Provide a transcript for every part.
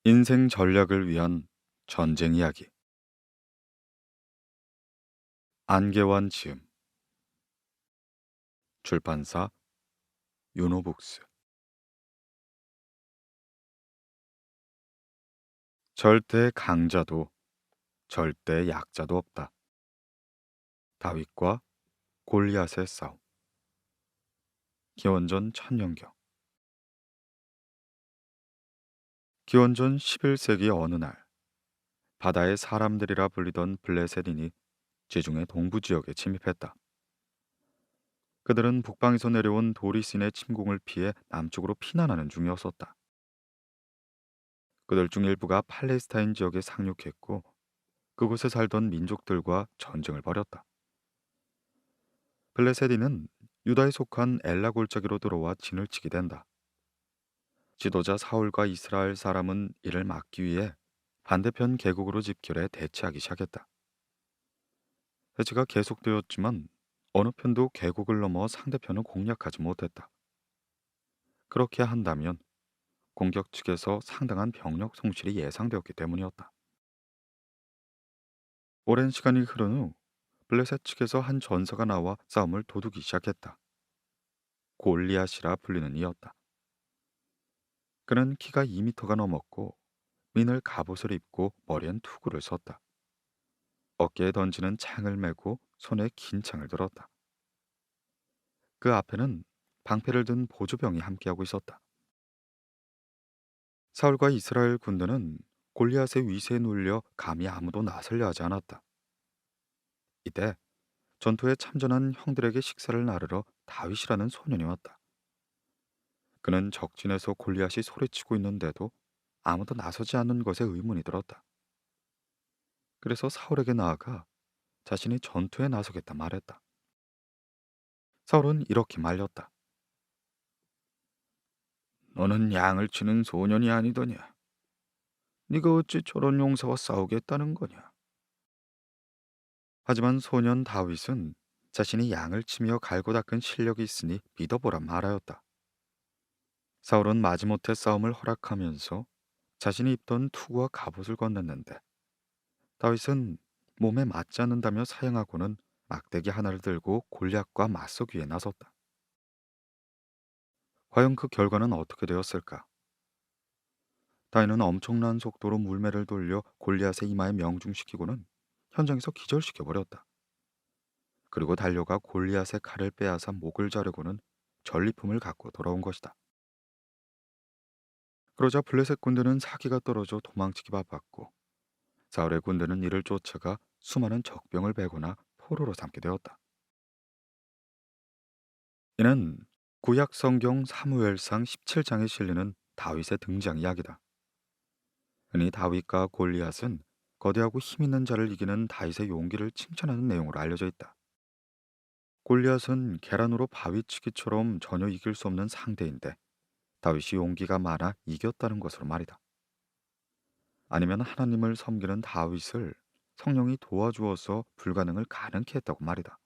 인생 전략을 위한 전쟁 이야기. 안개완 지음. 출판사 유노북스. 절대 강자도 절대 약자도 없다. 다윗과 골리앗의 싸움. 기원전 천년경. 기원전 11세기 어느 날, 바다의 사람들이라 불리던 블레셋인이 지중해 동부 지역에 침입했다. 그들은 북방에서 내려온 도리신의 침공을 피해 남쪽으로 피난하는 중이었었다. 그들 중 일부가 팔레스타인 지역에 상륙했고, 그곳에 살던 민족들과 전쟁을 벌였다. 블레셋인은 유다에 속한 엘라 골짜기로 들어와 진을 치게 된다. 지도자 사울과 이스라엘 사람은 이를 막기 위해 반대편 계곡으로 집결해 대치하기 시작했다. 대치가 계속되었지만 어느 편도 계곡을 넘어 상대편을 공략하지 못했다. 그렇게 한다면 공격 측에서 상당한 병력 손실이 예상되었기 때문이었다. 오랜 시간이 흐른 후 블레셋 측에서 한 전사가 나와 싸움을 도두기 시작했다. 골리앗이라 불리는 이였다. 그는 키가 2미터가 넘었고 민을 갑옷을 입고 머리엔 투구를 썼다. 어깨에 던지는 창을 메고 손에 긴 창을 들었다. 그 앞에는 방패를 든 보조병이 함께하고 있었다. 사울과 이스라엘 군대는 골리앗의 위세에 눌려 감히 아무도 나서려 하지 않았다. 이때 전투에 참전한 형들에게 식사를 나르러 다윗이라는 소년이 왔다. 그는 적진에서 골리앗이 소리치고 있는데도 아무도 나서지 않는 것에 의문이 들었다. 그래서 사울에게 나아가 자신이 전투에 나서겠다 말했다. 사울은 이렇게 말렸다. 너는 양을 치는 소년이 아니더냐? 네가 어찌 저런 용사와 싸우겠다는 거냐? 하지만 소년 다윗은 자신이 양을 치며 갈고 닦은 실력이 있으니 믿어보라 말하였다. 사울은 마지못해 싸움을 허락하면서 자신이 입던 투구와 갑옷을 건넸는데, 다윗은 몸에 맞지 않는다며 사양하고는 막대기 하나를 들고 골리앗과 맞서기에 나섰다. 과연 그 결과는 어떻게 되었을까? 다윗은 엄청난 속도로 물매를 돌려 골리앗의 이마에 명중시키고는 현장에서 기절시켜 버렸다. 그리고 달려가 골리앗의 칼을 빼앗아 목을 자르고는 전리품을 갖고 돌아온 것이다. 그러자 블레셋 군대는 사기가 떨어져 도망치기 바빴고, 사울의 군대는 이를 쫓아가 수많은 적병을 베거나 포로로 삼게 되었다. 이는 구약 성경 사무엘상 17장에 실리는 다윗의 등장 이야기다. 흔히 다윗과 골리앗은 거대하고 힘 있는 자를 이기는 다윗의 용기를 칭찬하는 내용으로 알려져 있다. 골리앗은 계란으로 바위치기처럼 전혀 이길 수 없는 상대인데, 다윗이 용기가 많아 이겼다는 것으로 말이다. 아니면 하나님을 섬기는 다윗을 성령이 도와주어서 불가능을 가능케 했다고 말이다.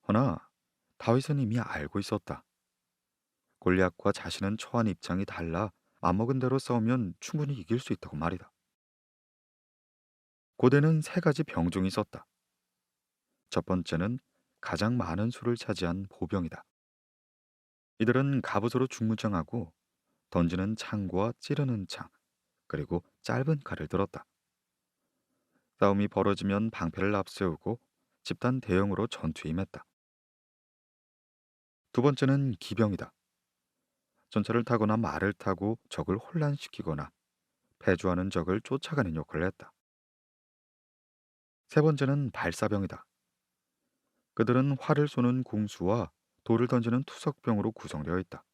허나 다윗은 이미 알고 있었다. 골리앗과 자신은 처한 입장이 달라 맘먹은 대로 싸우면 충분히 이길 수 있다고 말이다. 고대는 세 가지 병종이 있었다. 첫 번째는 가장 많은 수를 차지한 보병이다. 이들은 갑옷으로 중무장하고 던지는 창과 찌르는 창, 그리고 짧은 칼을 들었다. 싸움이 벌어지면 방패를 앞세우고 집단 대형으로 전투에 임했다. 두 번째는 기병이다. 전차를 타거나 말을 타고 적을 혼란시키거나 패주하는 적을 쫓아가는 역할을 했다. 세 번째는 발사병이다. 그들은 활을 쏘는 궁수와 돌을 던지는 투석병으로 구성되어 있다.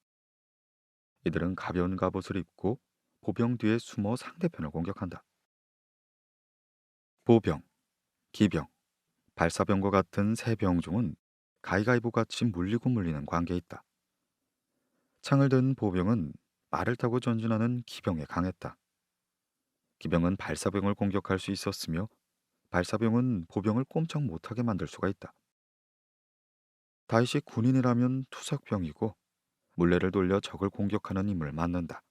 이들은 가벼운 갑옷을 입고 보병 뒤에 숨어 상대편을 공격한다. 보병, 기병, 발사병과 같은 세 병종은 가위가위보 같이 물리고 물리는 관계에 있다. 창을 든 보병은 말을 타고 전진하는 기병에 강했다. 기병은 발사병을 공격할 수 있었으며, 발사병은 보병을 꼼짝 못하게 만들 수가 있다. 다윗이 군인이라면 투석병이고 물레를 돌려 적을 공격하는 임무를 맡는다.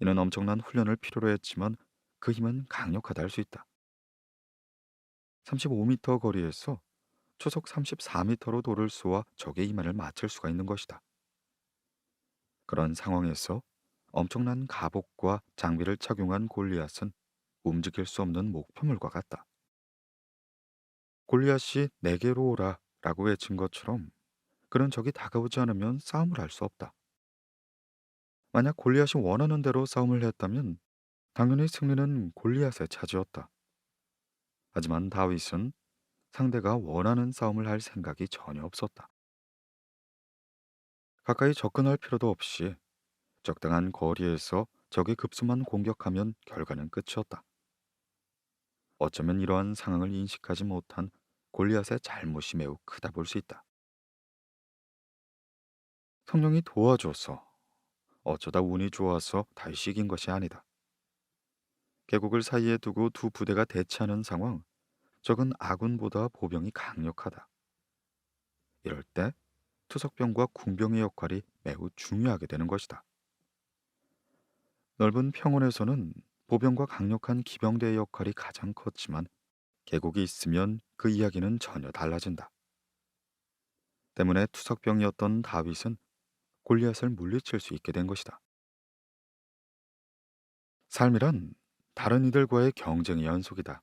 이는 엄청난 훈련을 필요로 했지만 그 힘은 강력하다 할 수 있다. 35m 거리에서 초속 34m로 돌을 쏘아 적의 이마를 맞출 수가 있는 것이다. 그런 상황에서 엄청난 갑옷과 장비를 착용한 골리앗은 움직일 수 없는 목표물과 같다. 골리앗이 내게로 오라 라고 외친 것처럼 그런 적이 다가오지 않으면 싸움을 할 수 없다. 만약 골리앗이 원하는 대로 싸움을 했다면 당연히 승리는 골리앗의 차지였다. 하지만 다윗은 상대가 원하는 싸움을 할 생각이 전혀 없었다. 가까이 접근할 필요도 없이 적당한 거리에서 적의 급수만 공격하면 결과는 끝이었다. 어쩌면 이러한 상황을 인식하지 못한 골리앗의 잘못이 매우 크다 볼 수 있다. 성령이 도와줘서 어쩌다 운이 좋아서 다시 이긴 것이 아니다. 계곡을 사이에 두고 두 부대가 대치하는 상황, 적은 아군보다 보병이 강력하다. 이럴 때 투석병과 군병의 역할이 매우 중요하게 되는 것이다. 넓은 평원에서는 보병과 강력한 기병대의 역할이 가장 컸지만 계곡이 있으면 그 이야기는 전혀 달라진다. 때문에 투석병이었던 다윗은 골리앗을 물리칠 수 있게 된 것이다. 삶이란 다른 이들과의 경쟁의 연속이다.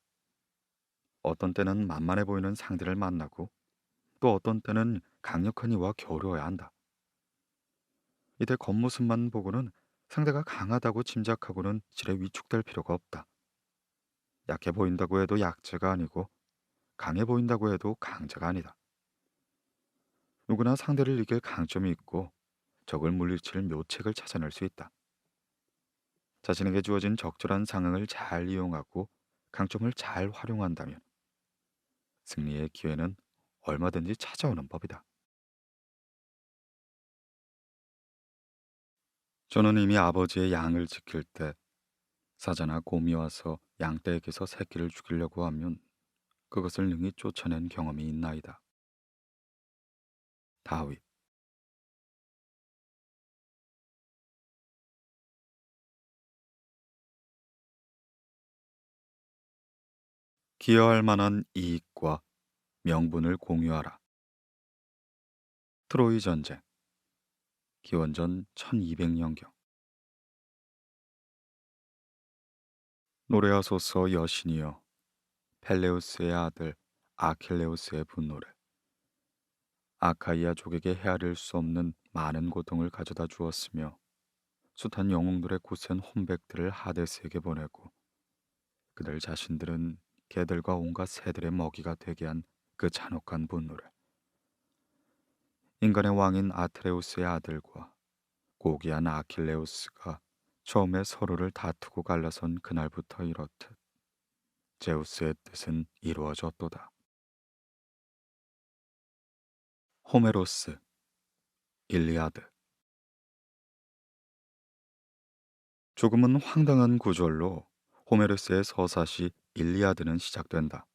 어떤 때는 만만해 보이는 상대를 만나고 또 어떤 때는 강력한 이와 겨루어야 한다. 이때 겉모습만 보고는 상대가 강하다고 짐작하고는 지레 위축될 필요가 없다. 약해 보인다고 해도 약자가 아니고 강해 보인다고 해도 강자가 아니다. 누구나 상대를 이길 강점이 있고 적을 물리칠 묘책을 찾아낼 수 있다. 자신에게 주어진 적절한 상황을 잘 이용하고 강점을 잘 활용한다면 승리의 기회는 얼마든지 찾아오는 법이다. 저는 이미 아버지의 양을 지킬 때 사자나 곰이 와서 양떼에게서 새끼를 죽이려고 하면 그것을 능히 쫓아낸 경험이 있나이다. 다윗. 기여할 만한 이익과 명분을 공유하라. 트로이 전쟁. 기원전 1200년경. 노래하소서 여신이여, 펠레우스의 아들 아킬레우스의 분노를 아카이아 족에게 헤아릴 수 없는 많은 고통을 가져다 주었으며 숱한 영웅들의 고센 혼백들을 하데스에게 보내고 그들 자신들은 개들과 온갖 새들의 먹이가 되게 한 그 잔혹한 분노를 인간의 왕인 아트레우스의 아들과 고귀한 아킬레우스가 처음에 서로를 다투고 갈라선 그날부터 이렇듯 제우스의 뜻은 이루어졌도다. 호메로스, 일리아드. 조금은 황당한 구절로 호메로스의 서사시 일리아드는 시작된다.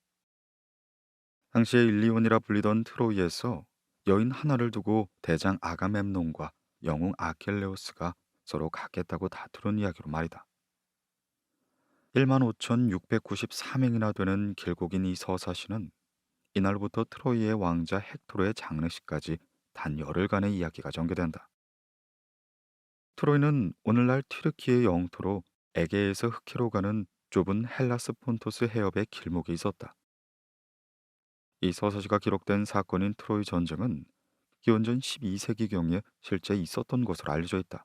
당시에 일리온이라 불리던 트로이에서 여인 하나를 두고 대장 아가멤논과 영웅 아킬레우스가 서로 갖겠다고 다투는 이야기로 말이다. 15,693행이나 되는 길고 긴 이 서사시는 이날부터 트로이의 왕자 헥토르의 장례식까지 단 열흘간의 이야기가 전개된다. 트로이는 오늘날 튀르키의 영토로 에게에서 흑해로 가는 좁은 헬라스 폰토스 해협의 길목에 있었다. 이 서사시가 기록된 사건인 트로이 전쟁은 기원전 12세기경에 실제 있었던 것으로 알려져 있다.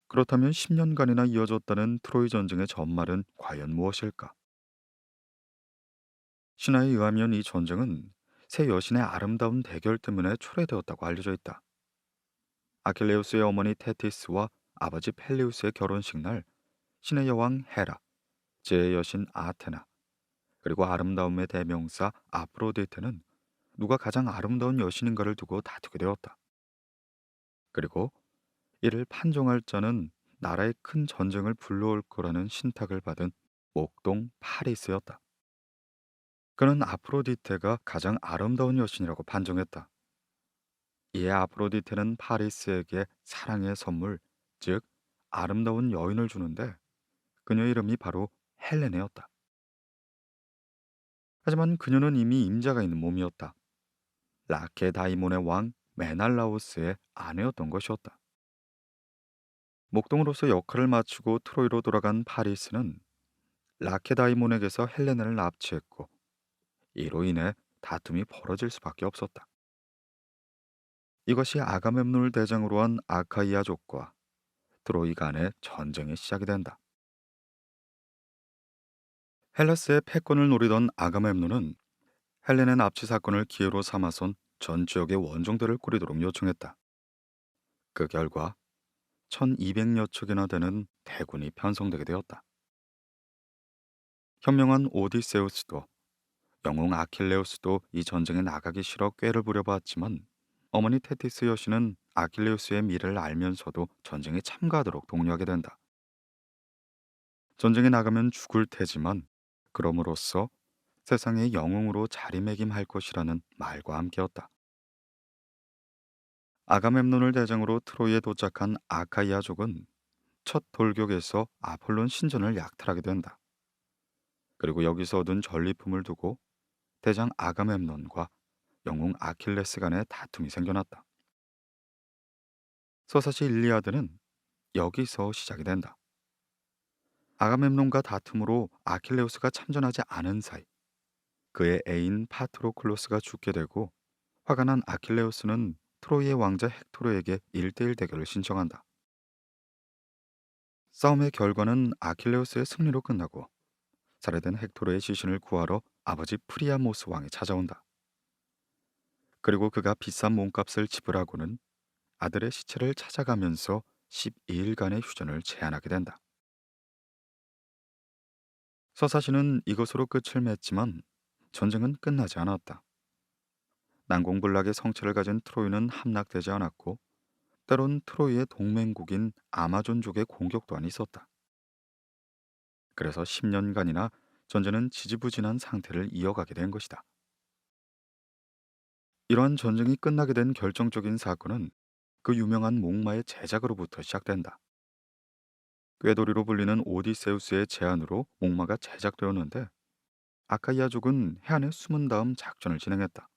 그렇다면 10년간이나 이어졌다는 트로이 전쟁의 전말은 과연 무엇일까? 신화에 의하면 이 전쟁은 세 여신의 아름다운 대결 때문에 초래되었다고 알려져 있다. 아킬레우스의 어머니 테티스와 아버지 펠리우스의 결혼식 날 신의 여왕 헤라, 제의 여신 아테나, 그리고 아름다움의 대명사 아프로디테는 누가 가장 아름다운 여신인가를 두고 다투게 되었다. 그리고 이를 판정할 자는 나라의 큰 전쟁을 불러올 거라는 신탁을 받은 목동 파리스였다. 그는 아프로디테가 가장 아름다운 여신이라고 판정했다. 이에 아프로디테는 파리스에게 사랑의 선물, 즉 아름다운 여인을 주는데 그녀 이름이 바로 헬레네였다. 하지만 그녀는 이미 임자가 있는 몸이었다. 라케다이몬의 왕 메날라오스의 아내였던 것이었다. 목동으로서 역할을 마치고 트로이로 돌아간 파리스는 라케다이몬에게서 헬레네를 납치했고 이로 인해 다툼이 벌어질 수밖에 없었다. 이것이 아가멤논을 대장으로 한 아카이아족과 트로이 간의 전쟁이 시작이 된다. 헬라스의 패권을 노리던 아가멤논은 헬레네 납치 사건을 기회로 삼아선 전 지역의 원정대를 꾸리도록 요청했다. 그 결과 1200여 척이나 되는 대군이 편성되게 되었다. 현명한 오디세우스도 영웅 아킬레우스도 이 전쟁에 나가기 싫어 꾀를 부려봤지만 어머니 테티스 여신은 아킬레우스의 미래를 알면서도 전쟁에 참가하도록 독려하게 된다. 전쟁에 나가면 죽을 테지만 그럼으로써 세상의 영웅으로 자리매김할 것이라는 말과 함께였다. 아가멤논을 대장으로 트로이에 도착한 아카이아족은 첫 돌격에서 아폴론 신전을 약탈하게 된다. 그리고 여기서 얻은 전리품을 두고 대장 아가멤논과 영웅 아킬레스 간의 다툼이 생겨났다. 서사시 일리아드는 여기서 시작이 된다. 아가멤논과 다툼으로 아킬레우스가 참전하지 않은 사이 그의 애인 파트로클로스가 죽게 되고 화가 난 아킬레우스는 트로이의 왕자 헥토르에게 1대1 대결을 신청한다. 싸움의 결과는 아킬레우스의 승리로 끝나고 살해된 헥토르의 시신을 구하러 아버지 프리아모스 왕이 찾아온다. 그리고 그가 비싼 몸값을 지불하고는 아들의 시체를 찾아가면서 12일간의 휴전을 제안하게 된다. 서사시는 이것으로 끝을 맺지만 전쟁은 끝나지 않았다. 난공불락의 성체를 가진 트로이는 함락되지 않았고 때론 트로이의 동맹국인 아마존족의 공격 또한 있었다. 그래서 10년간이나 전쟁은 지지부진한 상태를 이어가게 된 것이다. 이러한 전쟁이 끝나게 된 결정적인 사건은 그 유명한 목마의 제작으로부터 시작된다. 꾀돌이로 불리는 오디세우스의 제안으로 목마가 제작되었는데 아카이아족은 해안에 숨은 다음 작전을 진행했다.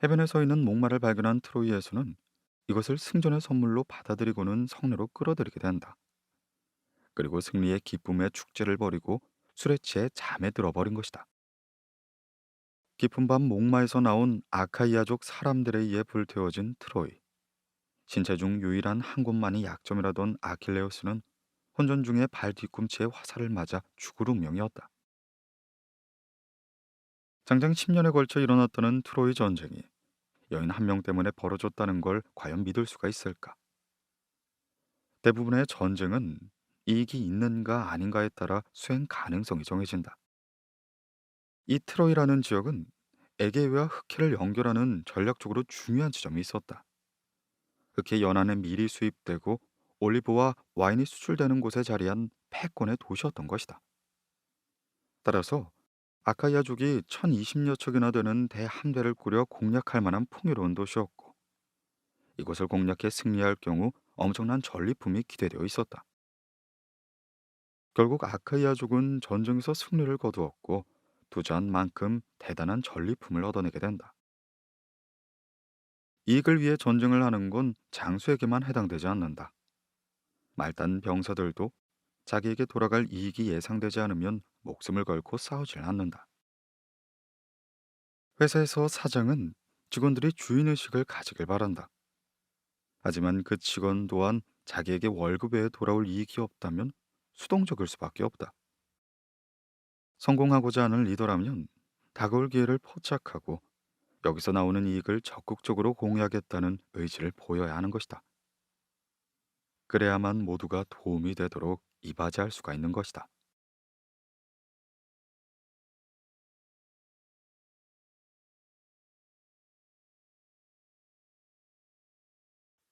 해변에 서 있는 목마를 발견한 트로이에서는 이것을 승전의 선물로 받아들이고는 성내로 끌어들이게 된다. 그리고 승리의 기쁨의 축제를 벌이고 술에 취해 잠에 들어버린 것이다. 깊은 밤 목마에서 나온 아카이아족 사람들에 의해 불태워진 트로이. 신체 중 유일한 한 곳만이 약점이라던 아킬레우스는 혼전 중에 발 뒤꿈치에 화살을 맞아 죽을 운명이었다. 장장 10년에 걸쳐 일어났다는 트로이 전쟁이 여인 한 명 때문에 벌어졌다는 걸 과연 믿을 수가 있을까? 대부분의 전쟁은 이익이 있는가 아닌가에 따라 수행 가능성이 정해진다. 이 트로이라는 지역은 에게해와 흑해를 연결하는 전략적으로 중요한 지점이 있었다. 흑해 연안에 밀이 수입되고 올리브와 와인이 수출되는 곳에 자리한 패권의 도시였던 것이다. 따라서 아카이아족이 1020여 척이나 되는 대함대를 꾸려 공략할 만한 풍요로운 도시였고 이곳을 공략해 승리할 경우 엄청난 전리품이 기대되어 있었다. 결국 아카이아족은 전쟁에서 승리를 거두었고 투자한 만큼 대단한 전리품을 얻어내게 된다. 이익을 위해 전쟁을 하는 건 장수에게만 해당되지 않는다. 말단 병사들도 자기에게 돌아갈 이익이 예상되지 않으면 목숨을 걸고 싸우질 않는다. 회사에서 사장은 직원들이 주인의식을 가지길 바란다. 하지만 그 직원 또한 자기에게 월급 외에 돌아올 이익이 없다면 수동적일 수밖에 없다. 성공하고자 하는 리더라면 다가올 기회를 포착하고 여기서 나오는 이익을 적극적으로 공유하겠다는 의지를 보여야 하는 것이다. 그래야만 모두가 도움이 되도록 이바지할 수가 있는 것이다.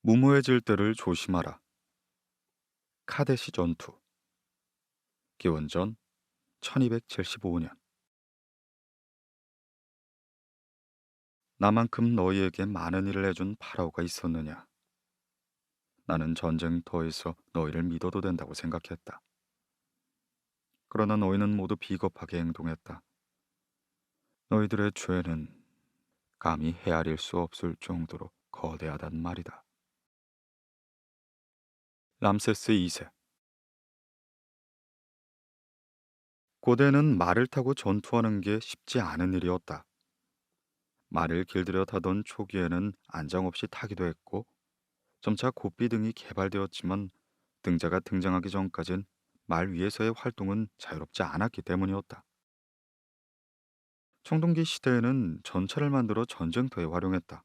무모해질 때를 조심하라. 카데시 전투. 기원전 1275년. 나만큼 너희에게 많은 일을 해준 파라오가 있었느냐? 나는 전쟁터에서 너희를 믿어도 된다고 생각했다. 그러나 너희는 모두 비겁하게 행동했다. 너희들의 죄는 감히 헤아릴 수 없을 정도로 거대하단 말이다. 람세스 2세. 고대는 말을 타고 전투하는 게 쉽지 않은 일이었다. 말을 길들여 타던 초기에는 안장 없이 타기도 했고 점차 고삐 등이 개발되었지만 등자가 등장하기 전까진 말 위에서의 활동은 자유롭지 않았기 때문이었다. 청동기 시대에는 전차를 만들어 전쟁터에 활용했다.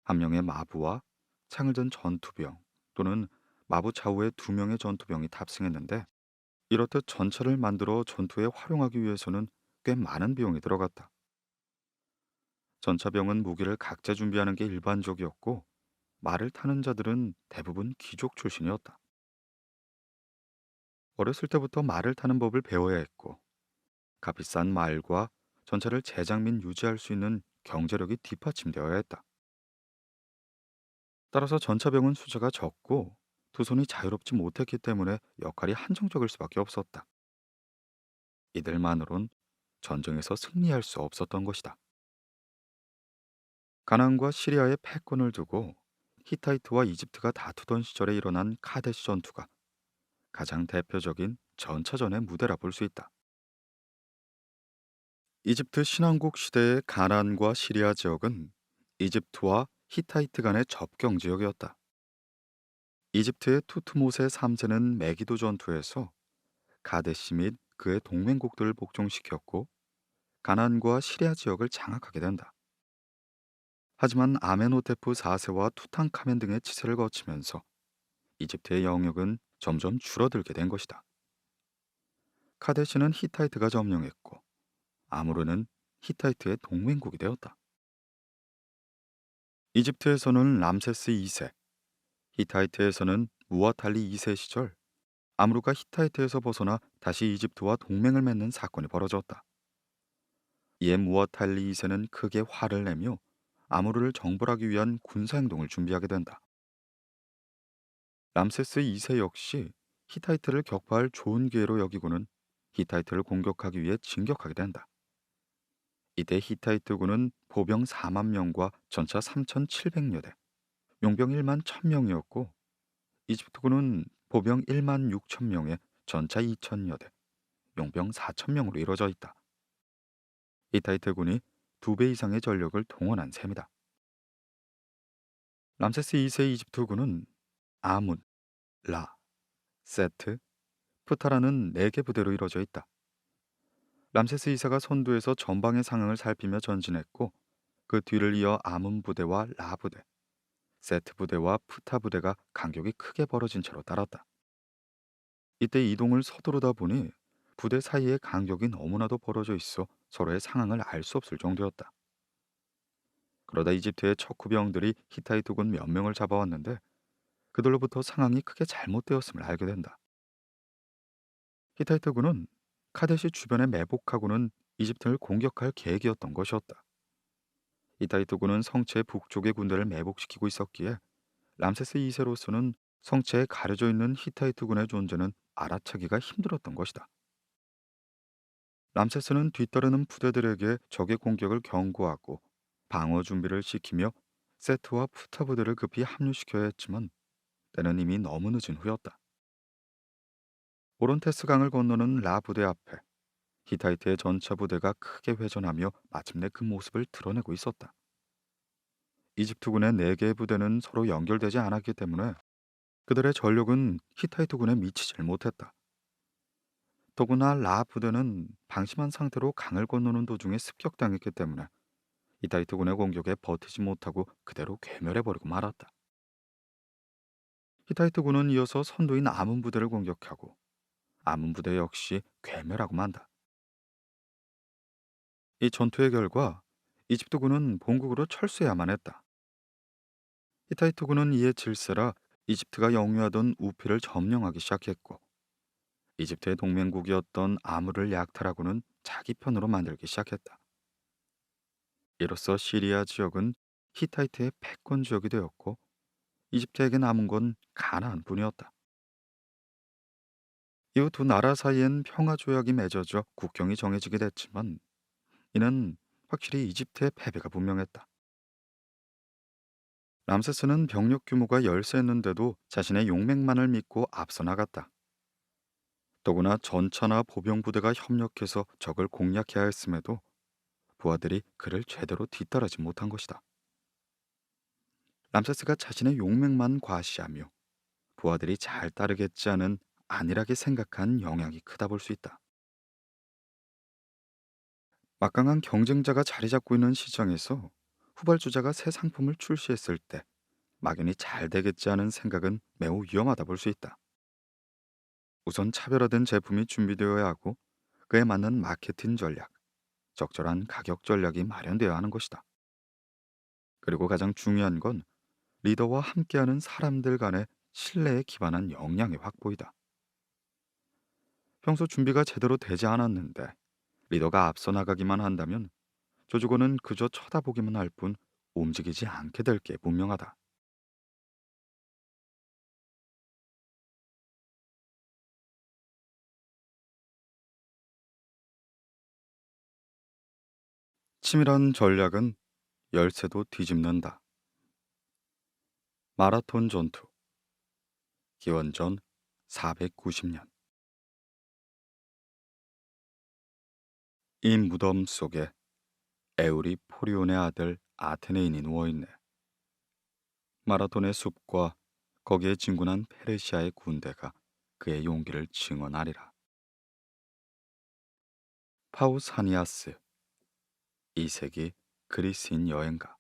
한 명의 마부와 창을 든 전투병 또는 마부 좌우에 두 명의 전투병이 탑승했는데 이렇듯 전차를 만들어 전투에 활용하기 위해서는 꽤 많은 비용이 들어갔다. 전차병은 무기를 각자 준비하는 게 일반적이었고 말을 타는 자들은 대부분 귀족 출신이었다. 어렸을 때부터 말을 타는 법을 배워야 했고 값비싼 말과 전차를 제작 및 유지할 수 있는 경제력이 뒷받침되어야 했다. 따라서 전차병은 숫자가 적고 두 손이 자유롭지 못했기 때문에 역할이 한정적일 수밖에 없었다. 이들만으론 전쟁에서 승리할 수 없었던 것이다. 가나안과 시리아의 패권을 두고 히타이트와 이집트가 다투던 시절에 일어난 카데시 전투가 가장 대표적인 전차전의 무대라 볼 수 있다. 이집트 신왕국 시대의 가나안과 시리아 지역은 이집트와 히타이트 간의 접경 지역이었다. 이집트의 투트모세 3세는 메기도 전투에서 가데시 및 그의 동맹국들을 복종시켰고 가나안과 시리아 지역을 장악하게 된다. 하지만 아멘호테프 4세와 투탕카멘 등의 치세를 거치면서 이집트의 영역은 점점 줄어들게 된 것이다. 카데시는 히타이트가 점령했고 아무르는 히타이트의 동맹국이 되었다. 이집트에서는 람세스 2세, 히타이트에서는 무아탈리 2세 시절 아무르가 히타이트에서 벗어나 다시 이집트와 동맹을 맺는 사건이 벌어졌다. 이에 무아탈리 2세는 크게 화를 내며 아무르를 정벌하기 위한 군사행동을 준비하게 된다. 람세스 2세 역시 히타이트를 격파할 좋은 기회로 여기고는 히타이트를 공격하기 위해 진격하게 된다. 이때 히타이트군은 보병 4만 명과 전차 3,700여 대, 용병 1만 1,000명이었고 이집트군은 보병 1만 6천 명에 전차 2천여 대, 용병 4천 명으로 이루어져 있다. 히타이트군이 2배 이상의 전력을 동원한 셈이다. 람세스 2세 이집트군은 아문, 라, 세트, 프타라는 4개 부대로 이루어져 있다. 람세스 2세가 선두에서 전방의 상황을 살피며 전진했고 그 뒤를 이어 아문 부대와 라 부대, 세트 부대와 푸타 부대가 간격이 크게 벌어진 채로 따랐다. 이때 이동을 서두르다 보니 부대 사이의 간격이 너무나도 벌어져 있어 서로의 상황을 알 수 없을 정도였다. 그러다 이집트의 척후병들이 히타이트군 몇 명을 잡아왔는데 그들로부터 상황이 크게 잘못되었음을 알게 된다. 히타이트군은 카데시 주변에 매복하고는 이집트를 공격할 계획이었던 것이었다. 히타이트군은 성체 북쪽의 군대를 매복시키고 있었기에 람세스 2세로서는 성체에 가려져 있는 히타이트군의 존재는 알아차기가 힘들었던 것이다. 람세스는 뒤따르는 부대들에게 적의 공격을 경고하고 방어 준비를 시키며 세트와 푸타 부대를 급히 합류시켜야 했지만 때는 이미 너무 늦은 후였다. 오론테스 강을 건너는 라 부대 앞에 히타이트의 전차 부대가 크게 회전하며 마침내 그 모습을 드러내고 있었다. 이집트군의 4개의 부대는 서로 연결되지 않았기 때문에 그들의 전력은 히타이트군에 미치질 못했다. 더구나 라 부대는 방심한 상태로 강을 건너는 도중에 습격당했기 때문에 히타이트군의 공격에 버티지 못하고 그대로 괴멸해버리고 말았다. 히타이트군은 이어서 선두인 아문 부대를 공격하고 아문 부대 역시 괴멸하고 만다. 이 전투의 결과 이집트군은 본국으로 철수해야만 했다. 히타이트군은 이에 질세라 이집트가 영유하던 우피를 점령하기 시작했고 이집트의 동맹국이었던 아무를 약탈하고는 자기 편으로 만들기 시작했다. 이로써 시리아 지역은 히타이트의 패권 지역이 되었고 이집트에게 남은 건 가나안뿐이었다. 이후 두 나라 사이엔 평화 조약이 맺어져 국경이 정해지게 됐지만 이는 확실히 이집트의 패배가 분명했다. 람세스는 병력 규모가 열세였는데도 자신의 용맹만을 믿고 앞서 나갔다. 더구나 전차나 보병 부대가 협력해서 적을 공략해야 했음에도 부하들이 그를 제대로 뒤따르지 못한 것이다. 람세스가 자신의 용맹만 과시하며 부하들이 잘 따르겠지 하는 안일하게 생각한 영향이 크다 볼 수 있다. 막강한 경쟁자가 자리 잡고 있는 시장에서 후발주자가 새 상품을 출시했을 때 막연히 잘 되겠지 하는 생각은 매우 위험하다 볼 수 있다. 우선 차별화된 제품이 준비되어야 하고 그에 맞는 마케팅 전략, 적절한 가격 전략이 마련되어야 하는 것이다. 그리고 가장 중요한 건 리더와 함께하는 사람들 간의 신뢰에 기반한 역량의 확보이다. 평소 준비가 제대로 되지 않았는데 리더가 앞서 나가기만 한다면 조직원은 그저 쳐다보기만 할 뿐 움직이지 않게 될 게 분명하다. 치밀한 전략은 열쇠도 뒤집는다. 마라톤 전투, 기원전 490년. 이 무덤 속에 에우리 포리온의 아들 아테네인이 누워있네. 마라톤의 숲과 거기에 진군한 페르시아의 군대가 그의 용기를 증언하리라. 파우사니아스, 2세기 그리스인 여행가.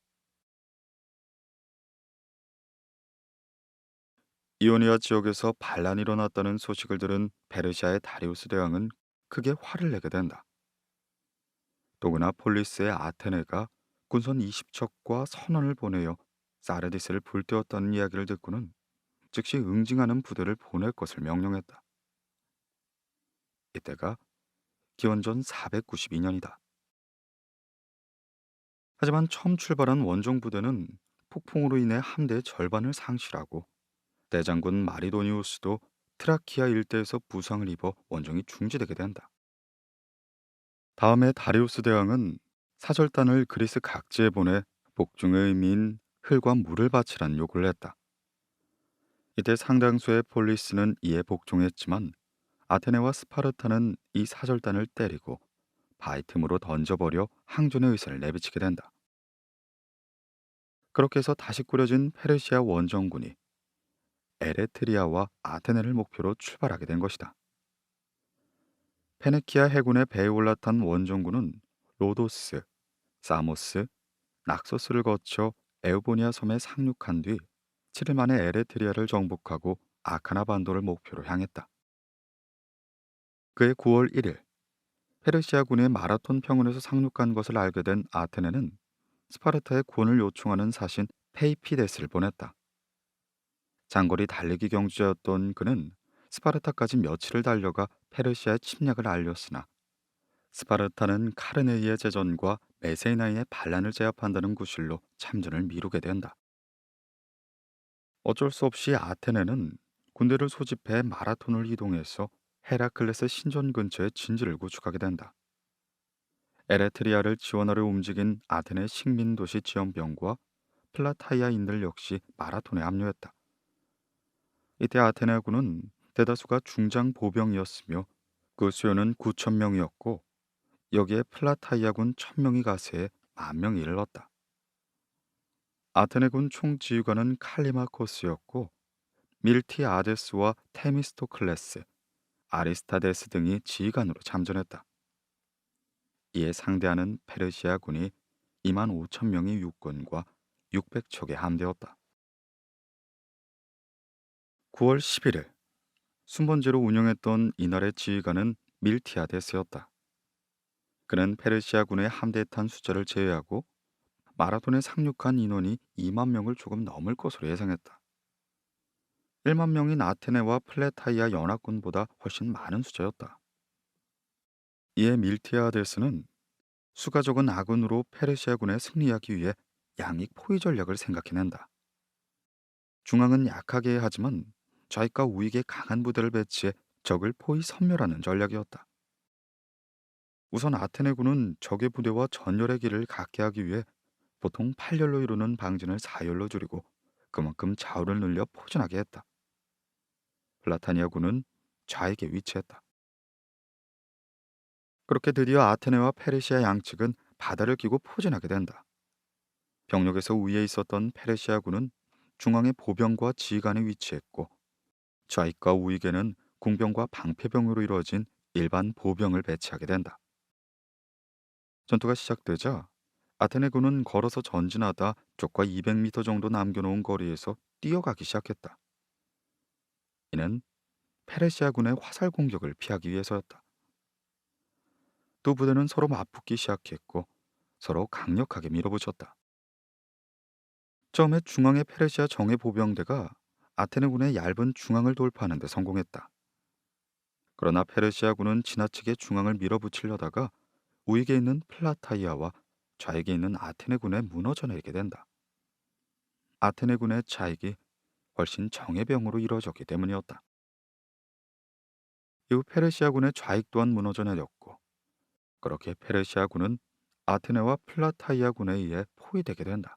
이오니아 지역에서 반란이 일어났다는 소식을 들은 페르시아의 다리우스 대왕은 크게 화를 내게 된다. 더구나 폴리스의 아테네가 군선 20척과 선원을 보내어 사르디스를 불태웠다는 이야기를 듣고는 즉시 응징하는 부대를 보낼 것을 명령했다. 이때가 기원전 492년이다. 하지만 처음 출발한 원정 부대는 폭풍으로 인해 함대의 절반을 상실하고 대장군 마리도니우스도 트라키아 일대에서 부상을 입어 원정이 중지되게 된다. 다음에 다리우스 대왕은 사절단을 그리스 각지에 보내 복중의 의미인 흙과 물을 바치란 요구를 했다. 이때 상당수의 폴리스는 이에 복종했지만 아테네와 스파르타는 이 사절단을 때리고 바위 틈으로 던져버려 항전의 의사를 내비치게 된다. 그렇게 해서 다시 꾸려진 페르시아 원정군이 에레트리아와 아테네를 목표로 출발하게 된 것이다. 페네키아 해군의 배에 올라탄 원정군은 로도스, 사모스, 낙소스를 거쳐 에우보니아 섬에 상륙한 뒤 7일 만에 에레트리아를 정복하고 아카나 반도를 목표로 향했다. 그해 9월 1일 페르시아군의 마라톤 평원에서 상륙한 것을 알게 된 아테네는 스파르타의 구원을 요청하는 사신 페이피데스를 보냈다. 장거리 달리기 경주자였던 그는 스파르타까지 며칠을 달려가 페르시아의 침략을 알렸으나 스파르타는 카르네이의 제전과 메세이나인의 반란을 제압한다는 구실로 참전을 미루게 된다. 어쩔 수 없이 아테네는 군대를 소집해 마라톤을 이동해서 헤라클레스 신전 근처에 진지를 구축하게 된다. 에레트리아를 지원하려 움직인 아테네 식민도시 지원병과 플라타이아인들 역시 마라톤에 합류했다. 이때 아테네군은 대다수가 중장 보병이었으며 그 수요는 9천 명이었고 여기에 플라타이아군 1,000명이 가세해 10,000명이 이르렀다. 아테네군 총지휘관은 칼리마코스였고 밀티아데스와 테미스토클레스, 아리스타데스 등이 지휘관으로 참전했다. 이에 상대하는 페르시아군이 2만 5천 명의 육군과 600척의 함대였다. 9월 11일 순번제로 운영했던 이날의 지휘관은 밀티아데스였다. 그는 페르시아군의 함대에 탄 숫자를 제외하고 마라톤에 상륙한 인원이 2만 명을 조금 넘을 것으로 예상했다. 1만 명인 아테네와 플레타이아 연합군보다 훨씬 많은 숫자였다. 이에 밀티아데스는 수가 적은 아군으로 페르시아군에 승리하기 위해 양익 포위 전략을 생각해낸다. 중앙은 약하게 하지만 좌익과 우익에 강한 부대를 배치해 적을 포위 섬멸하는 전략이었다. 우선 아테네군은 적의 부대와 전열의 길을 갖게 하기 위해 보통 8열로 이루는 방진을 4열로 줄이고 그만큼 좌우를 늘려 포진하게 했다. 플라타니아군은 좌익에 위치했다. 그렇게 드디어 아테네와 페르시아 양측은 바다를 끼고 포진하게 된다. 병력에서 위에 있었던 페르시아군은 중앙에 보병과 지휘관이 위치했고 좌익과 우익에는 궁병과 방패병으로 이루어진 일반 보병을 배치하게 된다. 전투가 시작되자 아테네군은 걸어서 전진하다 적과 200m 정도 남겨놓은 거리에서 뛰어가기 시작했다. 이는 페르시아군의 화살 공격을 피하기 위해서였다. 두 부대는 서로 맞붙기 시작했고 서로 강력하게 밀어붙였다. 처음에 중앙의 페르시아 정예 보병대가 아테네군의 얇은 중앙을 돌파하는 데 성공했다. 그러나 페르시아군은 지나치게 중앙을 밀어붙이려다가 우익에 있는 플라타이아와 좌익에 있는 아테네군에 무너져 내리게 된다. 아테네군의 좌익이 훨씬 정예병으로 이루어졌기 때문이었다. 이후 페르시아군의 좌익 또한 무너져 내렸고 그렇게 페르시아군은 아테네와 플라타이아군에 의해 포위되게 된다.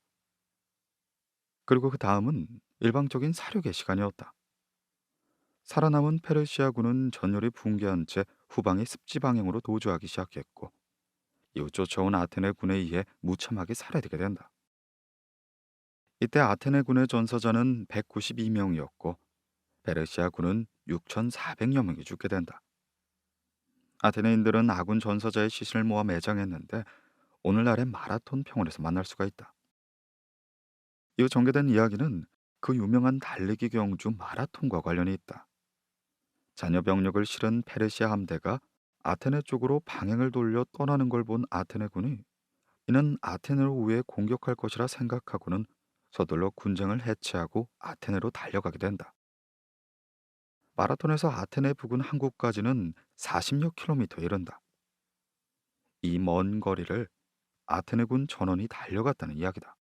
그리고 그 다음은 일방적인 사륙의 시간이었다. 살아남은 페르시아군은 전열이 붕괴한 채 후방의 습지 방향으로 도주하기 시작했고 이후 쫓아온 아테네군에 의해 무참하게 살해되게 된다. 이때 아테네군의 전사자는 192명이었고 페르시아군은 6,400여 명이 죽게 된다. 아테네인들은 아군 전사자의 시신을 모아 매장했는데 오늘날의 마라톤 평원에서 만날 수가 있다. 이후 전개된 이야기는 그 유명한 달리기 경주 마라톤과 관련이 있다. 잔여 병력을 실은 페르시아 함대가 아테네 쪽으로 방향을 돌려 떠나는 걸 본 아테네군이 이는 아테네를 우회 공격할 것이라 생각하고는 서둘러 군장을 해체하고 아테네로 달려가게 된다. 마라톤에서 아테네 부근 항구까지는 40여 킬로미터에 이른다. 이 먼 거리를 아테네군 전원이 달려갔다는 이야기다.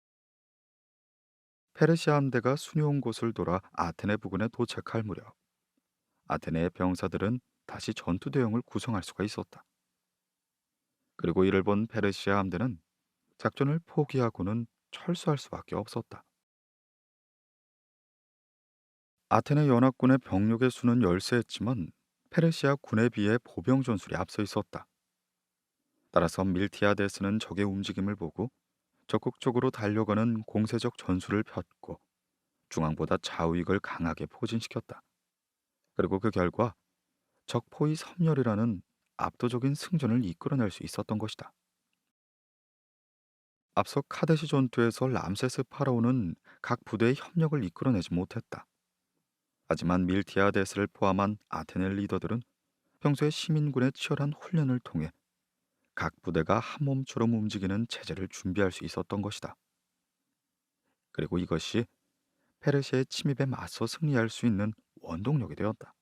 페르시아 함대가 순회온 곳을 돌아 아테네 부근에 도착할 무렵 아테네의 병사들은 다시 전투 대형을 구성할 수가 있었다. 그리고 이를 본 페르시아 함대는 작전을 포기하고는 철수할 수밖에 없었다. 아테네 연합군의 병력의 수는 열세했지만 페르시아 군에 비해 보병 전술이 앞서 있었다. 따라서 밀티아데스는 적의 움직임을 보고 적극적으로 달려가는 공세적 전술을 폈고 중앙보다 좌우익을 강하게 포진시켰다. 그리고 그 결과 적포위 섬멸이라는 압도적인 승전을 이끌어낼 수 있었던 것이다. 앞서 카데시 전투에서 람세스 파라오는 각 부대의 협력을 이끌어내지 못했다. 하지만 밀티아데스를 포함한 아테네 리더들은 평소에 시민군의 치열한 훈련을 통해 각 부대가 한 몸처럼 움직이는 체제를 준비할 수 있었던 것이다. 그리고 이것이 페르시아의 침입에 맞서 승리할 수 있는 원동력이 되었다.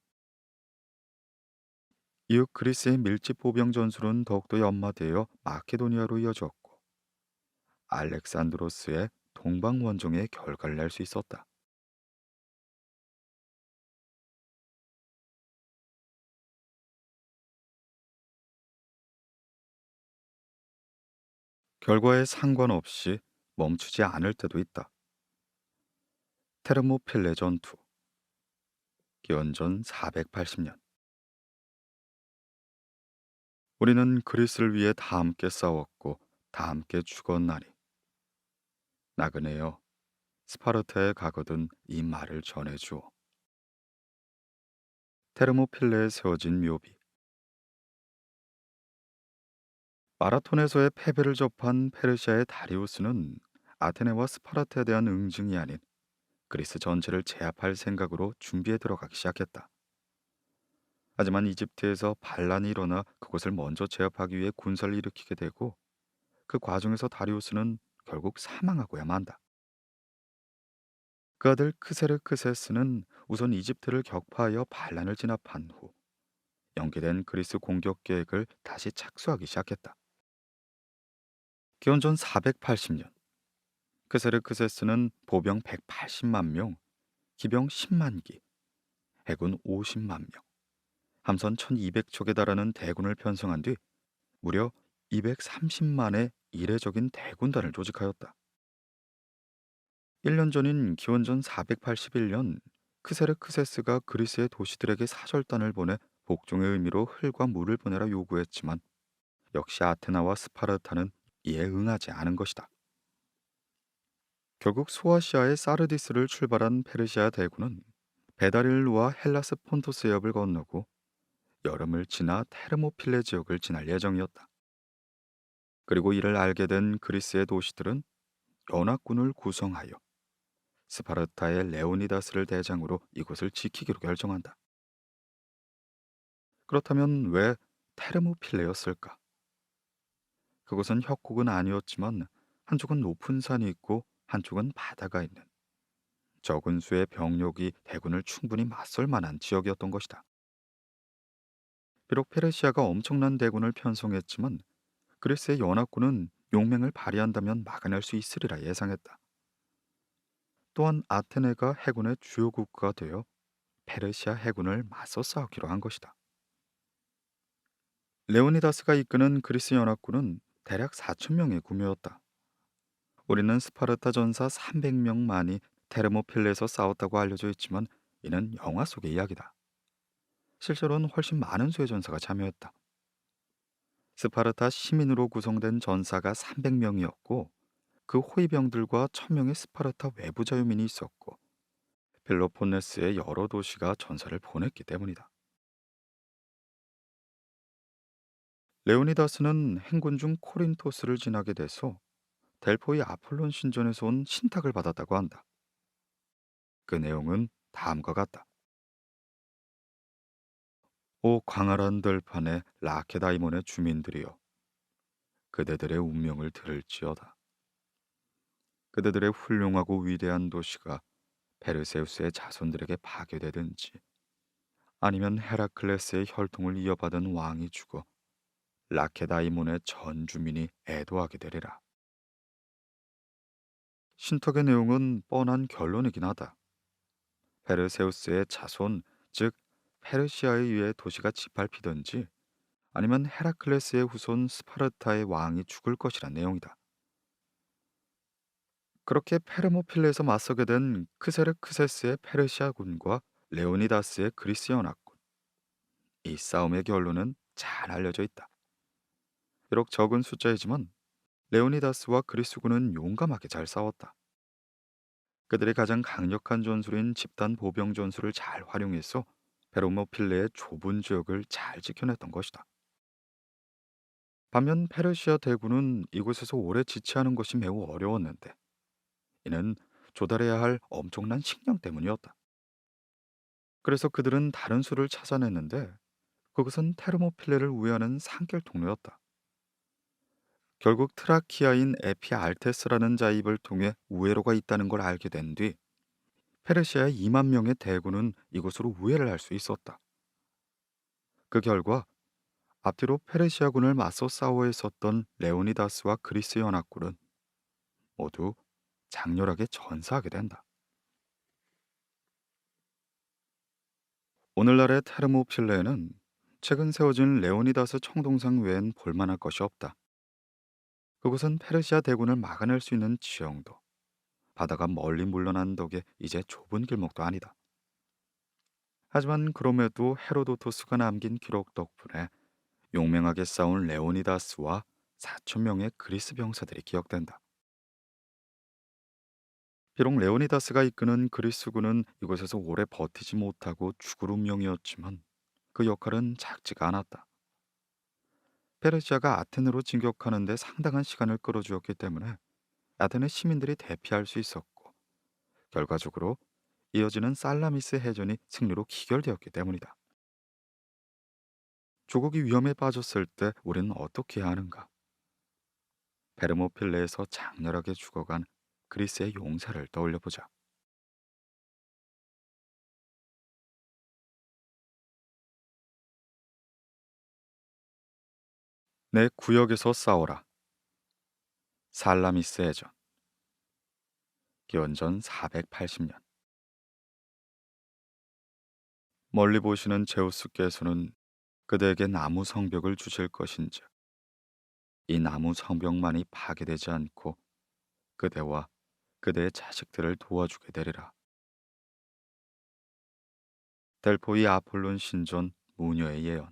이후 그리스의 밀집 보병 전술은 더욱더 연마되어 마케도니아로 이어졌고 알렉산드로스의 동방 원정에 결과를 낼 수 있었다. 결과에 상관없이 멈추지 않을 때도 있다. 테르모필레 전투, 기원전 480년. 우리는 그리스를 위해 다 함께 싸웠고 다 함께 죽었나니 나그네여 스파르타에 가거든 이 말을 전해주오. 테르모필레에 세워진 묘비. 마라톤에서의 패배를 접한 페르시아의 다리우스는 아테네와 스파르타에 대한 응징이 아닌 그리스 전체를 제압할 생각으로 준비에 들어가기 시작했다. 하지만 이집트에서 반란이 일어나 그곳을 먼저 제압하기 위해 군사를 일으키게 되고 그 과정에서 다리우스는 결국 사망하고야 만다. 그 아들 크세르크세스는 우선 이집트를 격파하여 반란을 진압한 후 연기된 그리스 공격 계획을 다시 착수하기 시작했다. 기원전 480년 크세르크세스는 보병 180만 명, 기병 10만 기, 해군 50만 명, 함선 1200척에 달하는 대군을 편성한 뒤 무려 230만의 이례적인 대군단을 조직하였다. 1년 전인 기원전 481년 크세르크세스가 그리스의 도시들에게 사절단을 보내 복종의 의미로 흙과 물을 보내라 요구했지만 역시 아테나와 스파르타는 이에 응하지 않은 것이다. 결국 소아시아의 사르디스를 출발한 페르시아 대군은 베다릴루와 헬라스 폰토스 해협을 건너고 여름을 지나 테르모필레 지역을 지날 예정이었다. 그리고 이를 알게 된 그리스의 도시들은 연합군을 구성하여 스파르타의 레오니다스를 대장으로 이곳을 지키기로 결정한다. 그렇다면 왜 테르모필레였을까? 그곳은 협곡은 아니었지만 한쪽은 높은 산이 있고 한쪽은 바다가 있는 적은 수의 병력이 대군을 충분히 맞설 만한 지역이었던 것이다. 비록 페르시아가 엄청난 대군을 편성했지만 그리스의 연합군은 용맹을 발휘한다면 막아낼 수 있으리라 예상했다. 또한 아테네가 해군의 주요 국가가 되어 페르시아 해군을 맞서 싸우기로 한 것이다. 레오니다스가 이끄는 그리스 연합군은 대략 4천 명의 구매였다. 우리는 스파르타 전사 300명만이 테르모필레에서 싸웠다고 알려져 있지만 이는 영화 속의 이야기다. 실제로는 훨씬 많은 수의 전사가 참여했다. 스파르타 시민으로 구성된 전사가 300명이었고 그 호위병들과 1000명의 스파르타 외부 자유민이 있었고 펠로폰네스의 여러 도시가 전사를 보냈기 때문이다. 레오니다스는 행군 중 코린토스를 지나게 돼서 델포이 아폴론 신전에서 온 신탁을 받았다고 한다. 그 내용은 다음과 같다. 오 광활한 들판의 라케다이몬의 주민들이여, 그대들의 운명을 들을지어다. 그대들의 훌륭하고 위대한 도시가 페르세우스의 자손들에게 파괴되든지 아니면 헤라클레스의 혈통을 이어받은 왕이 죽어 라케다이몬의 전 주민이 애도하게 되리라. 신탁의 내용은 뻔한 결론이긴 하다. 페르세우스의 자손, 즉 페르시아에 의해 도시가 짓밟히든지 아니면 헤라클레스의 후손 스파르타의 왕이 죽을 것이란 내용이다. 그렇게 페르모필레에서 맞서게 된 크세르크세스의 페르시아군과 레오니다스의 그리스 연합군. 이 싸움의 결론은 잘 알려져 있다. 비록 적은 숫자이지만 레오니다스와 그리스군은 용감하게 잘 싸웠다. 그들의 가장 강력한 전술인 집단 보병 전술을 잘 활용해서 페르모필레의 좁은 지역을 잘 지켜냈던 것이다. 반면 페르시아 대군은 이곳에서 오래 지체하는 것이 매우 어려웠는데 이는 조달해야 할 엄청난 식량 때문이었다. 그래서 그들은 다른 수를 찾아냈는데 그것은 테르모필레를 우회하는 산길 통로였다. 결국 트라키아인 에피알테스라는 자입을 통해 우회로가 있다는 걸 알게 된 뒤 페르시아의 2만 명의 대군은 이곳으로 우회를 할 수 있었다. 그 결과 앞뒤로 페르시아군을 맞서 싸워 했었던 레오니다스와 그리스 연합군은 모두 장렬하게 전사하게 된다. 오늘날의 테르모필레는 최근 세워진 레오니다스 청동상 외엔 볼만할 것이 없다. 그곳은 페르시아 대군을 막아낼 수 있는 지형도 바다가 멀리 물러난 덕에 이제 좁은 길목도 아니다. 하지만 그럼에도 헤로도토스가 남긴 기록 덕분에 용맹하게 싸운 레오니다스와 4천 명의 그리스 병사들이 기억된다. 비록 레오니다스가 이끄는 그리스군은 이곳에서 오래 버티지 못하고 죽을 운명이었지만 그 역할은 작지가 않았다. 페르시아가 아테네로 진격하는 데 상당한 시간을 끌어주었기 때문에 아테네 시민들이 대피할 수 있었고 결과적으로 이어지는 살라미스 해전이 승리로 기결되었기 때문이다. 조국이 위험에 빠졌을 때 우리는 어떻게 해야 하는가? 베르모필레에서 장렬하게 죽어간 그리스의 용사를 떠올려보자. 내 구역에서 싸워라. 살라미스 해전. 기원전 480년. 멀리 보시는 제우스께서는 그대에게 나무 성벽을 주실 것인지 이 나무 성벽만이 파괴되지 않고 그대와 그대의 자식들을 도와주게 되리라. 델포이 아폴론 신전 무녀의 예언.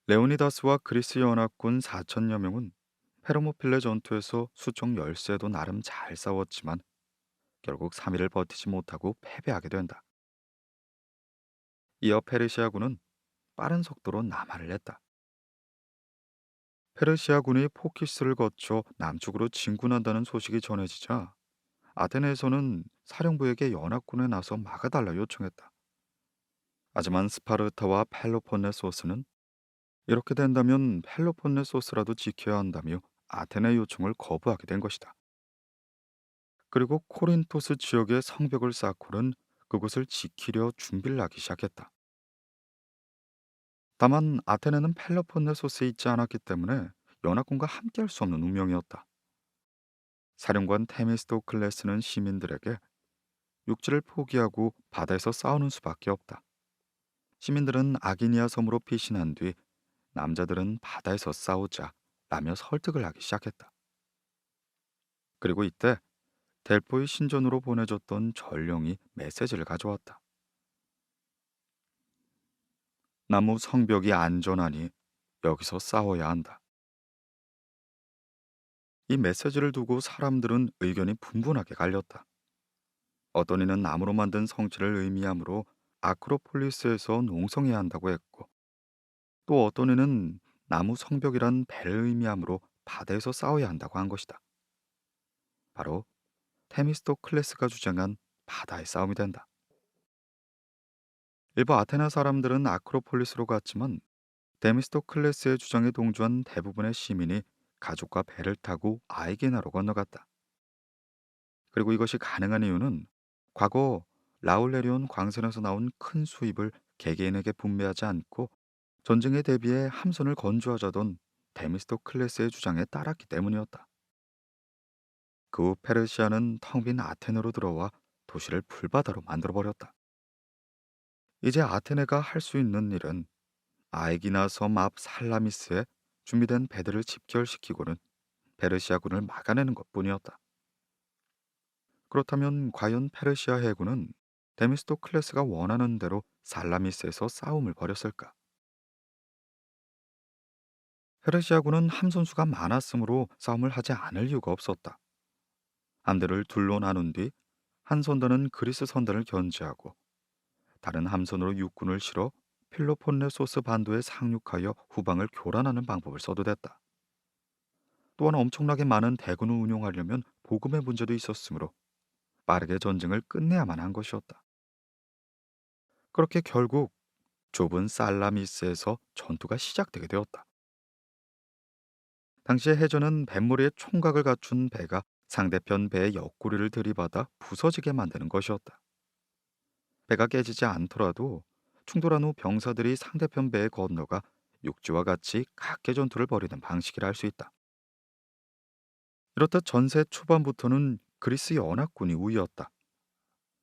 레오니다스와 그리스 연합군 4천여 명은 페르모필레 전투에서 수총 열세도 나름 잘 싸웠지만 결국 3일을 버티지 못하고 패배하게 된다. 이어 페르시아군은 빠른 속도로 남하를 냈다. 페르시아군이 포키스를 거쳐 남쪽으로 진군한다는 소식이 전해지자 아테네에서는 사령부에게 연합군에 나서 막아달라 요청했다. 하지만 스파르타와 펠로폰네소스는 이렇게 된다면 펠로폰네소스라도 지켜야 한다며 아테네 요청을 거부하게 된 것이다. 그리고 코린토스 지역의 성벽을 쌓고는 그곳을 지키려 준비를 하기 시작했다. 다만 아테네는 펠로폰네소스에 있지 않았기 때문에 연합군과 함께할 수 없는 운명이었다. 사령관 테미스토클레스는 시민들에게 육지를 포기하고 바다에서 싸우는 수밖에 없다. 시민들은 아기니아 섬으로 피신한 뒤 남자들은 바다에서 싸우자 라며 설득을 하기 시작했다. 그리고 이때 델포이 신전으로 보내줬던 전령이 메시지를 가져왔다. 나무 성벽이 안전하니 여기서 싸워야 한다. 이 메시지를 두고 사람들은 의견이 분분하게 갈렸다. 어떤 이는 나무로 만든 성체를 의미하므로 아크로폴리스에서 농성해야 한다고 했고, 또 어떤 이는 나무 성벽이란 배를 의미하므로 바다에서 싸워야 한다고 한 것이다. 바로 테미스토클레스가 주장한 바다의 싸움이 된다. 일부 아테네 사람들은 아크로폴리스로 갔지만 데미스토클레스의 주장에 동조한 대부분의 시민이 가족과 배를 타고 아이게나로 건너갔다. 그리고 이것이 가능한 이유는 과거 라울레리온 광선에서 나온 큰 수입을 개개인에게 분배하지 않고 전쟁에 대비해 함선을 건조하자던 데미스토클레스의 주장에 따랐기 때문이었다. 그 후 페르시아는 텅 빈 아테네로 들어와 도시를 풀바다로 만들어버렸다. 이제 아테네가 할 수 있는 일은 아에기나 섬 앞 살라미스에 준비된 배들을 집결시키고는 페르시아군을 막아내는 것뿐이었다. 그렇다면 과연 페르시아 해군은 데미스토클레스가 원하는 대로 살라미스에서 싸움을 벌였을까? 페르시아군은 함선수가 많았으므로 싸움을 하지 않을 이유가 없었다. 함대를 둘로 나눈 뒤 한 선단은 그리스 선단을 견제하고 다른 함선으로 육군을 실어 필로폰네소스 반도에 상륙하여 후방을 교란하는 방법을 써도 됐다. 또한 엄청나게 많은 대군을 운용하려면 보급의 문제도 있었으므로 빠르게 전쟁을 끝내야만 한 것이었다. 그렇게 결국 좁은 살라미스에서 전투가 시작되게 되었다. 당시의 해전은 뱃머리에 총각을 갖춘 배가 상대편 배의 옆구리를 들이받아 부서지게 만드는 것이었다. 배가 깨지지 않더라도 충돌한 후 병사들이 상대편 배에 건너가 육지와 같이 각계 전투를 벌이는 방식이라 할 수 있다. 이렇듯 전세 초반부터는 그리스 연합군이 우위였다.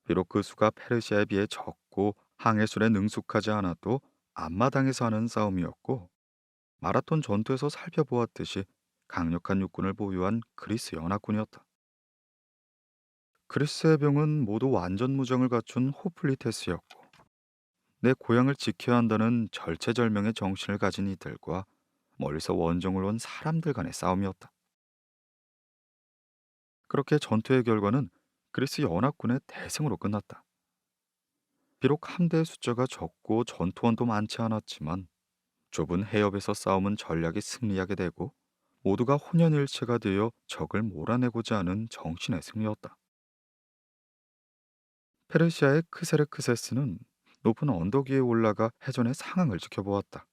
비록 그 수가 페르시아에 비해 적고 항해술에 능숙하지 않아도 앞마당에서 하는 싸움이었고, 마라톤 전투에서 살펴보았듯이 강력한 육군을 보유한 그리스 연합군이었다. 그리스의 병은 모두 완전 무장을 갖춘 호플리테스였고, 내 고향을 지켜야 한다는 절체절명의 정신을 가진 이들과 멀리서 원정을 온 사람들 간의 싸움이었다. 그렇게 전투의 결과는 그리스 연합군의 대승으로 끝났다. 비록 함대의 숫자가 적고 전투원도 많지 않았지만 좁은 해협에서 싸움은 전략이 승리하게 되고 모두가 혼연일체가 되어 적을 몰아내고자 하는 정신의 승리였다. 페르시아의 크세르크세스는 높은 언덕 위에 올라가 해전의 상황을 지켜보았다.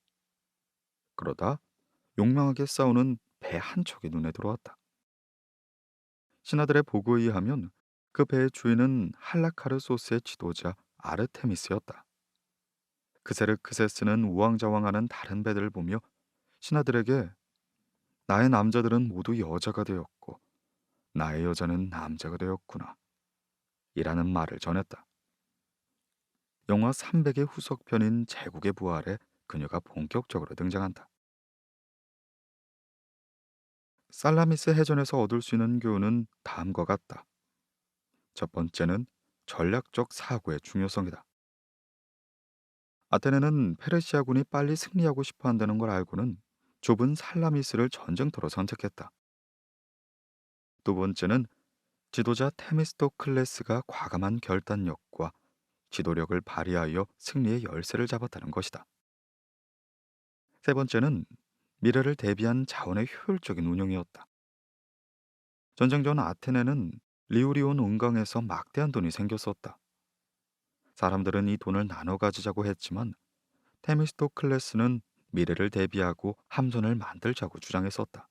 그러다 용맹하게 싸우는 배 한 척이 눈에 들어왔다. 신하들의 보고에 의하면 그 배의 주인은 할라카르소스의 지도자 아르테미스였다. 크세르크세스는 우왕좌왕하는 다른 배들을 보며 신하들에게 나의 남자들은 모두 여자가 되었고 나의 여자는 남자가 되었구나. 이라는 말을 전했다. 영화 300의 후속편인 제국의 부활에 그녀가 본격적으로 등장한다. 살라미스 해전에서 얻을 수 있는 교훈은 다음과 같다. 첫 번째는 전략적 사고의 중요성이다. 아테네는 페르시아군이 빨리 승리하고 싶어 한다는 걸 알고는 좁은 살라미스를 전쟁터로 선택했다. 두 번째는 지도자 테미스토클레스가 과감한 결단력과 지도력을 발휘하여 승리의 열쇠를 잡았다는 것이다. 세 번째는 미래를 대비한 자원의 효율적인 운용이었다. 전쟁 전 아테네는 리우리온 운강에서 막대한 돈이 생겼었다. 사람들은 이 돈을 나눠 가지자고 했지만 테미스토클레스는 미래를 대비하고 함선을 만들자고 주장했었다.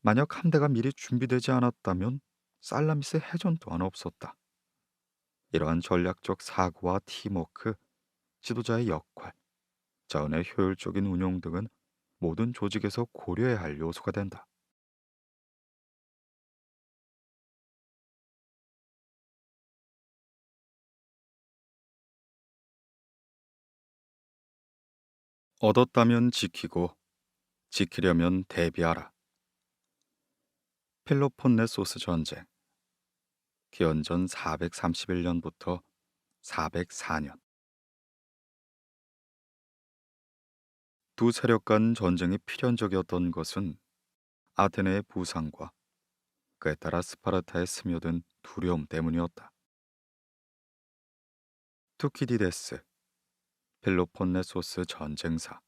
만약 함대가 미리 준비되지 않았다면 살라미스 해전 또한 없었다. 이러한 전략적 사고와 팀워크, 지도자의 역할, 자원의 효율적인 운용 등은 모든 조직에서 고려해야 할 요소가 된다. 얻었다면 지키고 지키려면 대비하라. 펠로폰네소스 전쟁, 기원전 431년부터 404년. 두 세력 간 전쟁이 필연적이었던 것은 아테네의 부상과 그에 따라 스파르타에 스며든 두려움 때문이었다. 투키디데스, 펠로폰네소스 전쟁사.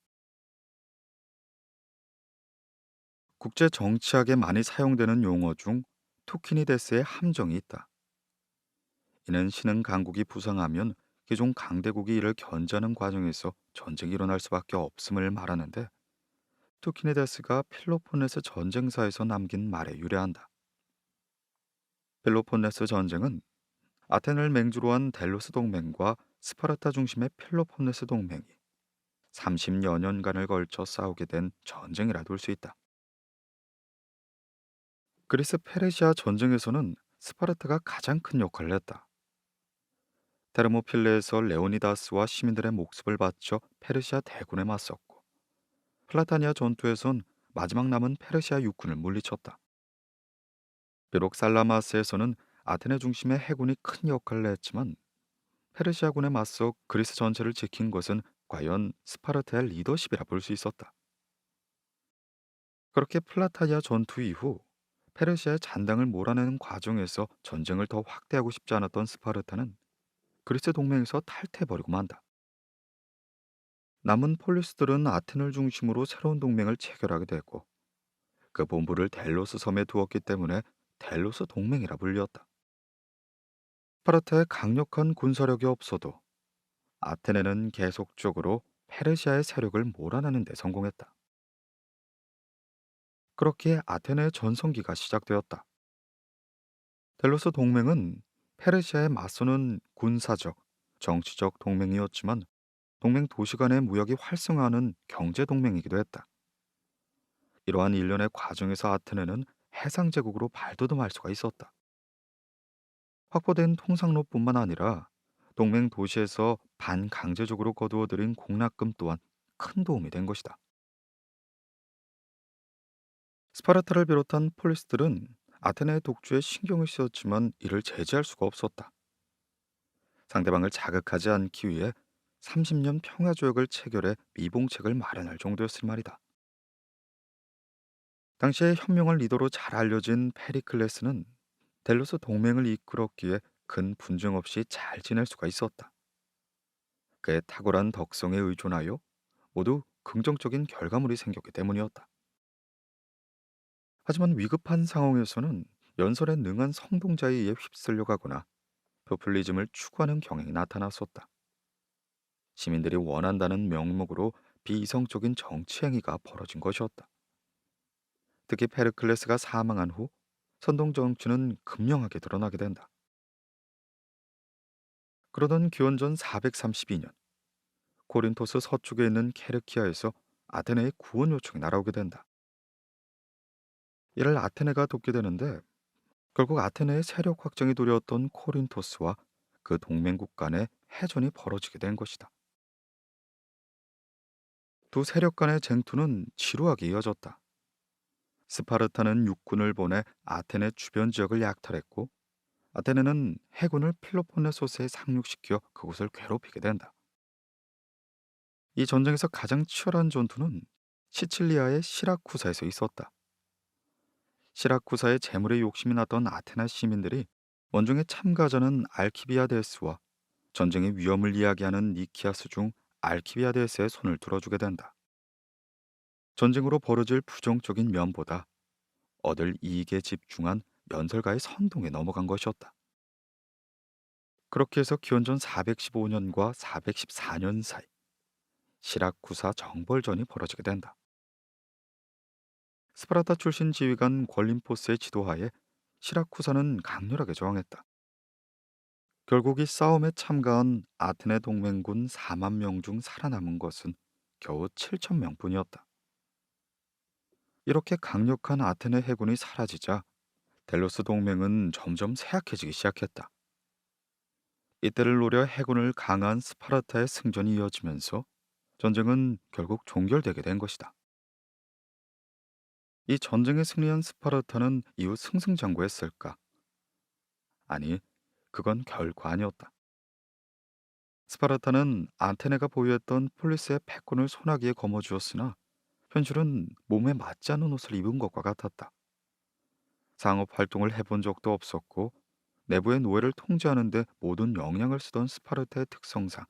국제 정치학에 많이 사용되는 용어 중 투키니데스의 함정이 있다. 이는 신흥 강국이 부상하면 기존 강대국이 이를 견제하는 과정에서 전쟁이 일어날 수밖에 없음을 말하는데, 투키니데스가 펠로폰네스 전쟁사에서 남긴 말에 유래한다. 펠로폰네스 전쟁은 아테네를 맹주로 한 델로스 동맹과 스파르타 중심의 펠로폰네스 동맹이 30여 년간을 걸쳐 싸우게 된 전쟁이라 볼 수 있다. 그리스 페르시아 전쟁에서는 스파르타가 가장 큰 역할을 했다. 테르모필레에서 레오니다스와 시민들의 목숨을 바쳐 페르시아 대군에 맞섰고, 플라타니아 전투에선 마지막 남은 페르시아 육군을 물리쳤다. 비록 살라마스에서는 아테네 중심의 해군이 큰 역할을 했지만, 페르시아군에 맞서 그리스 전체를 지킨 것은 과연 스파르타의 리더십이라 볼 수 있었다. 그렇게 플라타니아 전투 이후 페르시아의 잔당을 몰아내는 과정에서 전쟁을 더 확대하고 싶지 않았던 스파르타는 그리스 동맹에서 탈퇴해버리고 만다. 남은 폴리스들은 아테네를 중심으로 새로운 동맹을 체결하게 되고, 그 본부를 델로스 섬에 두었기 때문에 델로스 동맹이라 불렸다. 스파르타의 강력한 군사력이 없어도 아테네는 계속적으로 페르시아의 세력을 몰아내는 데 성공했다. 그렇게 아테네의 전성기가 시작되었다. 델로스 동맹은 페르시아에 맞서는 군사적, 정치적 동맹이었지만, 동맹 도시 간의 무역이 활성화하는 경제 동맹이기도 했다. 이러한 일련의 과정에서 아테네는 해상 제국으로 발돋움할 수가 있었다. 확보된 통상로뿐만 아니라 동맹 도시에서 반강제적으로 거두어들인 공납금 또한 큰 도움이 된 것이다. 스파르타를 비롯한 폴리스들은 아테네의 독주에 신경을 쓰였지만 이를 제지할 수가 없었다. 상대방을 자극하지 않기 위해 30년 평화조약을 체결해 미봉책을 마련할 정도였을 말이다. 당시에 현명한 리더로 잘 알려진 페리클레스는 델로스 동맹을 이끌었기에 큰 분쟁 없이 잘 지낼 수가 있었다. 그의 탁월한 덕성에 의존하여 모두 긍정적인 결과물이 생겼기 때문이었다. 하지만 위급한 상황에서는 연설에 능한 성동자에 의해 휩쓸려 가거나 포퓰리즘을 추구하는 경향이 나타났었다. 시민들이 원한다는 명목으로 비이성적인 정치 행위가 벌어진 것이었다. 특히 페르클레스가 사망한 후 선동 정치는 극명하게 드러나게 된다. 그러던 기원전 432년, 코린토스 서쪽에 있는 케르키아에서 아테네의 구원 요청이 날아오게 된다. 이를 아테네가 돕게 되는데, 결국 아테네의 세력 확장이 두려웠던 코린토스와 그 동맹국 간의 해전이 벌어지게 된 것이다. 두 세력 간의 쟁투는 지루하게 이어졌다. 스파르타는 육군을 보내 아테네 주변 지역을 약탈했고, 아테네는 해군을 펠로폰네소스에 상륙시켜 그곳을 괴롭히게 된다. 이 전쟁에서 가장 치열한 전투는 시칠리아의 시라쿠사에서 있었다. 시라쿠사의 재물에 욕심이 났던 아테나 시민들이 원중의 참가자는 알키비아데스와 전쟁의 위험을 이야기하는 니키아스 중 알키비아데스의 손을 들어주게 된다. 전쟁으로 벌어질 부정적인 면보다 얻을 이익에 집중한 연설가의 선동에 넘어간 것이었다. 그렇게 해서 기원전 415년과 414년 사이 시라쿠사 정벌전이 벌어지게 된다. 스파르타 출신 지휘관 권림포스의 지도하에 시라쿠사는 강렬하게 저항했다. 결국 이 싸움에 참가한 아테네 동맹군 4만 명 중 살아남은 것은 겨우 7천 명뿐이었다. 이렇게 강력한 아테네 해군이 사라지자 델로스 동맹은 점점 쇠약해지기 시작했다. 이때를 노려 해군을 강한 스파르타의 승전이 이어지면서 전쟁은 결국 종결되게 된 것이다. 이 전쟁에 승리한 스파르타는 이후 승승장구했을까? 아니, 그건 결코 아니었다. 스파르타는 아테네가 보유했던 폴리스의 패권을 소나기에 거머쥐었으나 현실은 몸에 맞지 않는 옷을 입은 것과 같았다. 상업 활동을 해본 적도 없었고 내부의 노예를 통제하는 데 모든 역량을 쓰던 스파르타의 특성상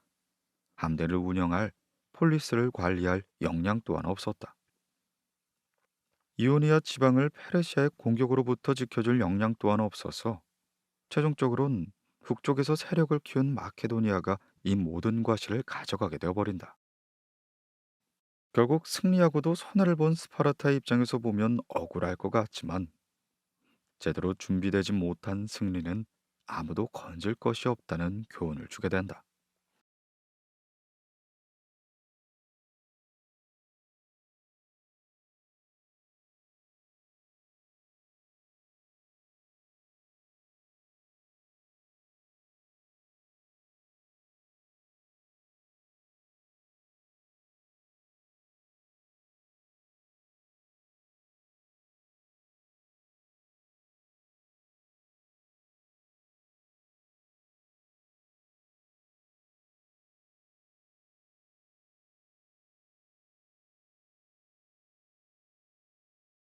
함대를 운영할 폴리스를 관리할 역량 또한 없었다. 이오니아 지방을 페르시아의 공격으로부터 지켜줄 역량 또한 없어서 최종적으로는 북쪽에서 세력을 키운 마케도니아가 이 모든 과실을 가져가게 되어버린다. 결국 승리하고도 손해를 본 스파르타 입장에서 보면 억울할 것 같지만 제대로 준비되지 못한 승리는 아무도 건질 것이 없다는 교훈을 주게 된다.